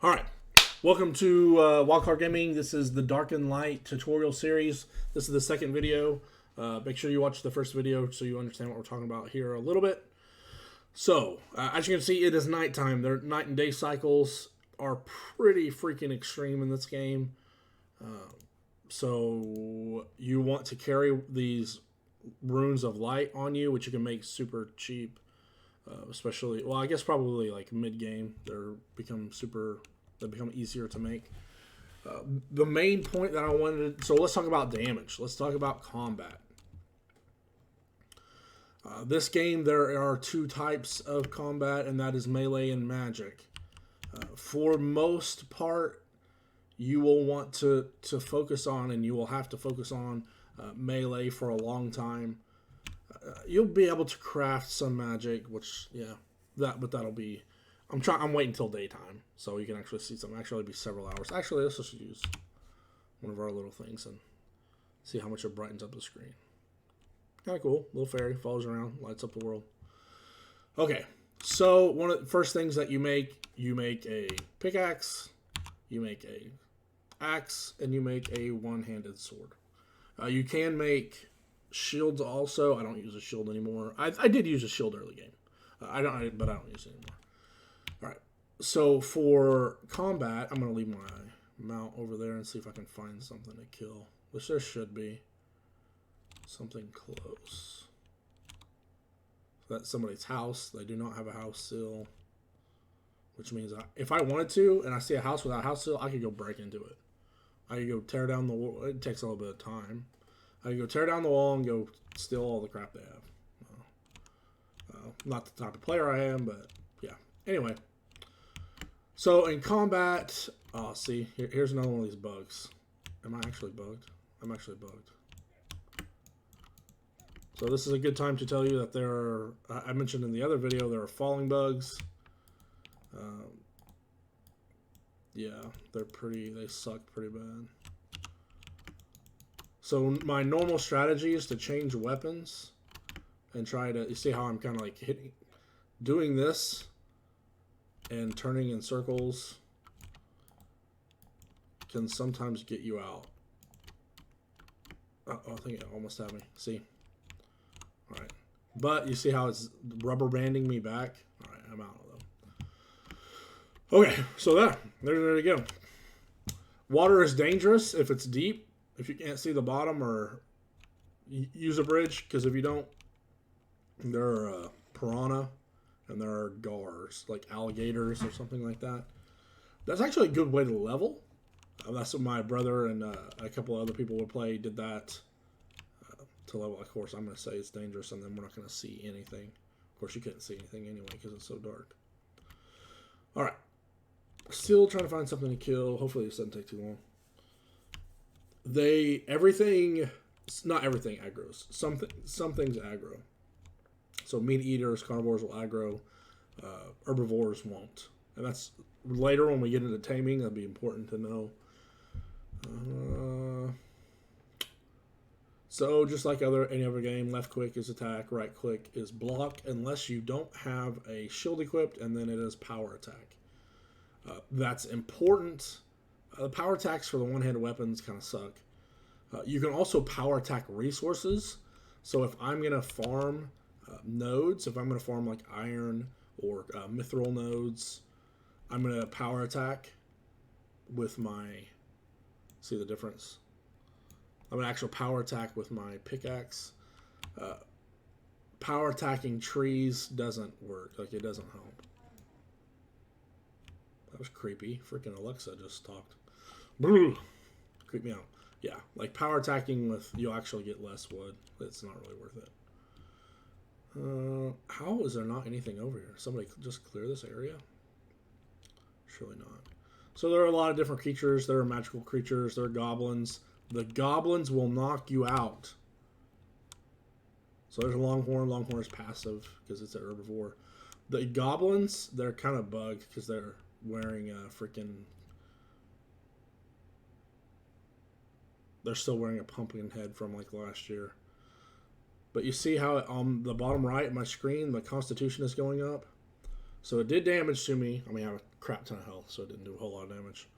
All right. Welcome to Wildcard Gaming. This is the Dark and Light tutorial series. This is the second video. Make sure you watch the first video so you understand what we're talking about here a little bit. So, as you can see, it is nighttime. Their night and day cycles are pretty freaking extreme in this game. So, you want to carry these runes of light on you, which you can make super cheap. Especially, well, I guess probably like mid-game, they become easier to make. The main point that I wanted, so let's talk about damage. Let's talk about combat. This game, there are two types of combat, and that is melee and magic. For most part, you will want to focus on, and you will have to focus on melee for a long time. You'll be able to craft some magic, which but that'll be. I'm waiting until daytime so you can actually see some. Actually, it'll be several hours. Actually, let's just use one of our little things and see how much it brightens up the screen. Kind of cool. Little fairy follows around, lights up the world. Okay, so one of the first things that you make a pickaxe, you make a axe, and you make a one-handed sword. You can make shields also. I don't use a shield anymore. I did use a shield early game. But I don't use it anymore. All right. So for combat, I'm gonna leave my mount over there and see if I can find something to kill. Which there should be something close. That's somebody's house. They do not have a house sill, which means if I wanted to, and I see a house without a house sill, I could go break into it. I could go tear down the wall. It takes a little bit of time. I can go tear down the wall and go steal all the crap they have. Not the type of player I am, but yeah. Anyway, so in combat, see, here's another one of these bugs. Am I actually bugged? I'm actually bugged. So this is a good time to tell you that there are, I mentioned in the other video, there are falling bugs. Yeah, they suck pretty bad. So my normal strategy is to change weapons and try to, you see how I'm kind of like doing this and turning in circles can sometimes get you out. I think it almost had me. See? All right. But you see how it's rubber banding me back? All right, I'm out of them. Okay, so there you go. Water is dangerous if it's deep. If you can't see the bottom, or use a bridge, because if you don't, there are piranha and there are gars, like alligators or something like that. That's actually a good way to level. That's what my brother and a couple other people would play, did that to level. Of course, I'm going to say it's dangerous, and then we're not going to see anything. Of course, you couldn't see anything anyway because it's so dark. All right. Still trying to find something to kill. Hopefully this doesn't take too long. Not everything aggroes. Some things aggro. So meat eaters, carnivores will aggro. Herbivores won't. And that's later when we get into taming. That'd be important to know. So just like any other game, left click is attack, right click is block, unless you don't have a shield equipped, and then it is power attack. That's important. The power attacks for the one-handed weapons kind of suck. You can also power attack resources. So if I'm going to farm nodes, if I'm going to farm like iron or mithril nodes, I'm going to power attack with my, see the difference? I'm going to actually power attack with my pickaxe. Power attacking trees doesn't work. Like, it doesn't help. That was creepy. Freaking Alexa just talked. Creep me out. Yeah, like power attacking with, you'll actually get less wood. It's not really worth it. How is there not anything over here? Somebody just clear this area? Surely not. So there are a lot of different creatures. There are magical creatures. There are goblins. The goblins will knock you out. So there's a longhorn. Longhorn is passive because it's an herbivore. The goblins, they're kind of bugged because they're wearing a freaking... They're still wearing a pumpkin head from like last year. But you see how on the bottom right of my screen, the Constitution is going up? So it did damage to me. I mean, I have a crap ton of health, so it didn't do a whole lot of damage.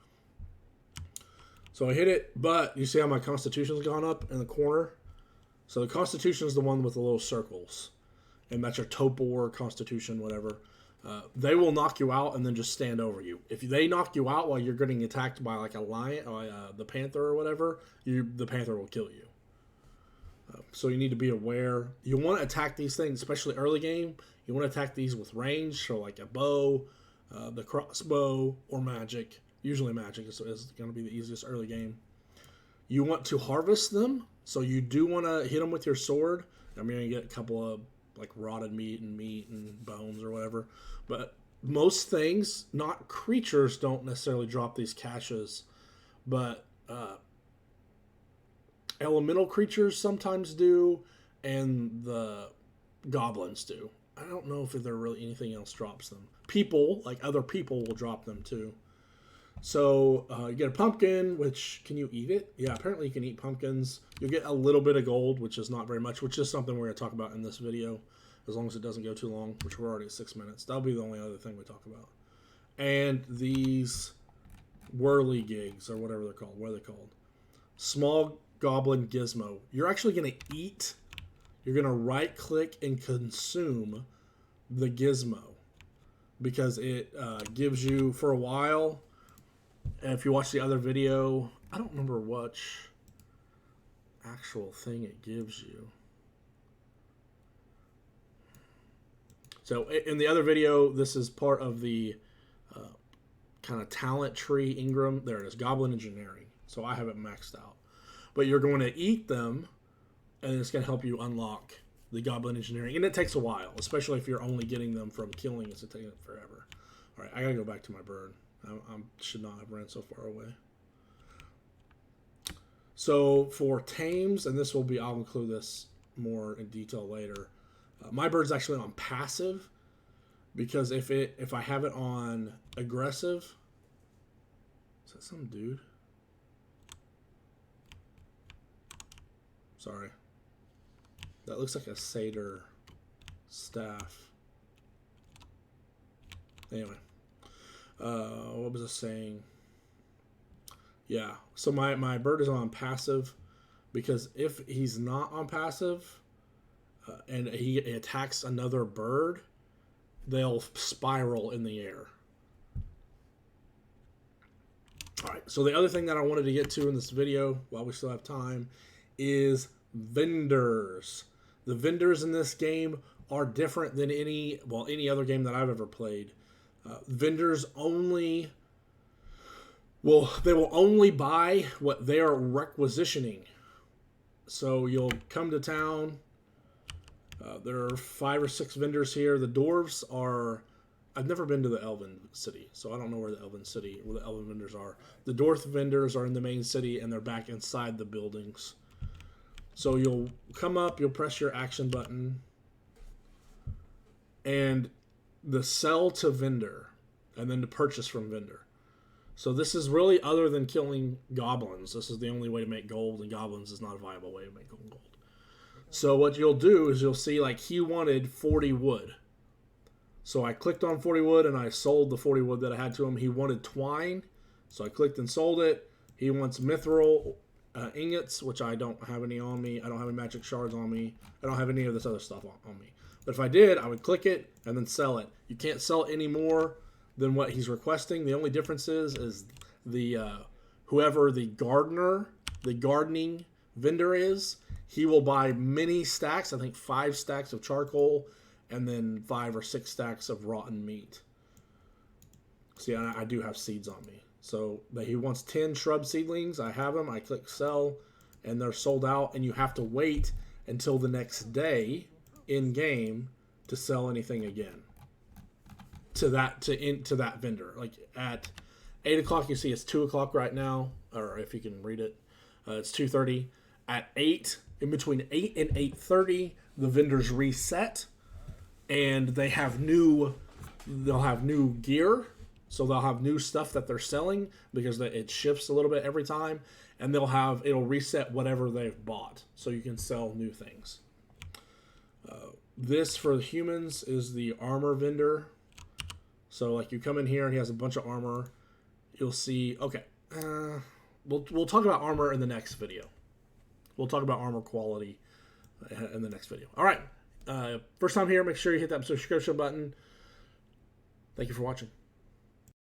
So I hit it, but you see how my constitution's gone up in the corner? So the constitution is the one with the little circles. And that's your topor, constitution, whatever. They will knock you out and then just stand over you. If they knock you out while you're getting attacked by like a lion, or the panther or whatever, the panther will kill you. So you need to be aware. You want to attack these things, especially early game. You want to attack these with range, so like a bow, the crossbow, or magic. Usually magic is going to be the easiest early game. You want to harvest them, so you do want to hit them with your sword. I mean, you get a couple of like rotted meat and bones or whatever. But most things, not creatures, don't necessarily drop these caches, but elemental creatures sometimes do, and the goblins do. I don't know if there really anything else drops them. People, like other people, will drop them too. So you get a pumpkin, which, can you eat it? Yeah, apparently you can eat pumpkins. You'll get a little bit of gold, which is not very much, which is something we're going to talk about in this video, as long as it doesn't go too long, which we're already at 6 minutes. That'll be the only other thing we talk about. And these whirligigs, or whatever they're called. What are they called? Small goblin gizmo. You're actually going to eat, you're going to right-click and consume the gizmo, because it gives you, for a while, and if you watch the other video, I don't remember which actual thing it gives you. So in the other video, this is part of the kind of talent tree Ingram. There it is, Goblin Engineering. So I have it maxed out. But you're going to eat them, and it's going to help you unlock the Goblin Engineering. And it takes a while, especially if you're only getting them from killing. It's taking forever. All right, I got to go back to my bird. I should not have ran so far away. So for tames, and this will be, I'll include this more in detail later. My bird's actually on passive, because if I have it on aggressive, is that some dude? Sorry. That looks like a satyr staff. Anyway. What was I saying? Yeah, so my bird is on passive, because if he's not on passive and he attacks another bird, they'll spiral in the air. All right, so the other thing that I wanted to get to in this video, while we still have time, is vendors. The vendors in this game are different than any other game that I've ever played. Vendors only they will only buy what they are requisitioning. So you'll come to town. There are 5 or 6 vendors here. The dwarves are, I've never been to the elven city, so I don't know where the elven vendors are. The dwarf vendors are in the main city, and they're back inside the buildings. So you'll come up, you'll press your action button, and the sell to vendor, and then to purchase from vendor. So this is really, other than killing goblins, this is the only way to make gold, and goblins is not a viable way to make gold. So what you'll do is you'll see, like, he wanted 40 wood. So I clicked on 40 wood, and I sold the 40 wood that I had to him. He wanted twine, so I clicked and sold it. He wants mithril ingots, which I don't have any on me. I don't have any magic shards on me. I don't have any of this other stuff on me. But if I did, I would click it and then sell it. You can't sell any more than what he's requesting. The only difference is the whoever the gardening vendor is, he will buy many stacks, I think 5 stacks of charcoal, and then 5 or 6 stacks of rotten meat. See, I do have seeds on me. So he wants 10 shrub seedlings. I have them. I click sell, and they're sold out, and you have to wait until the next day in game to sell anything again to that vendor. Like at 8 o'clock, you see it's 2 o'clock right now, or if you can read it, it's 2:30. At 8, in between 8 and 8:30, the vendors reset, and they'll have new gear. So they'll have new stuff that they're selling, because it shifts a little bit every time, and it'll reset whatever they've bought, so you can sell new things. This for the humans is the armor vendor. So like you come in here and he has a bunch of armor. You'll see, okay, we'll talk about armor in the next video. We'll talk about armor quality in the next video. All right, first time here, make sure you hit that subscription button. Thank you for watching.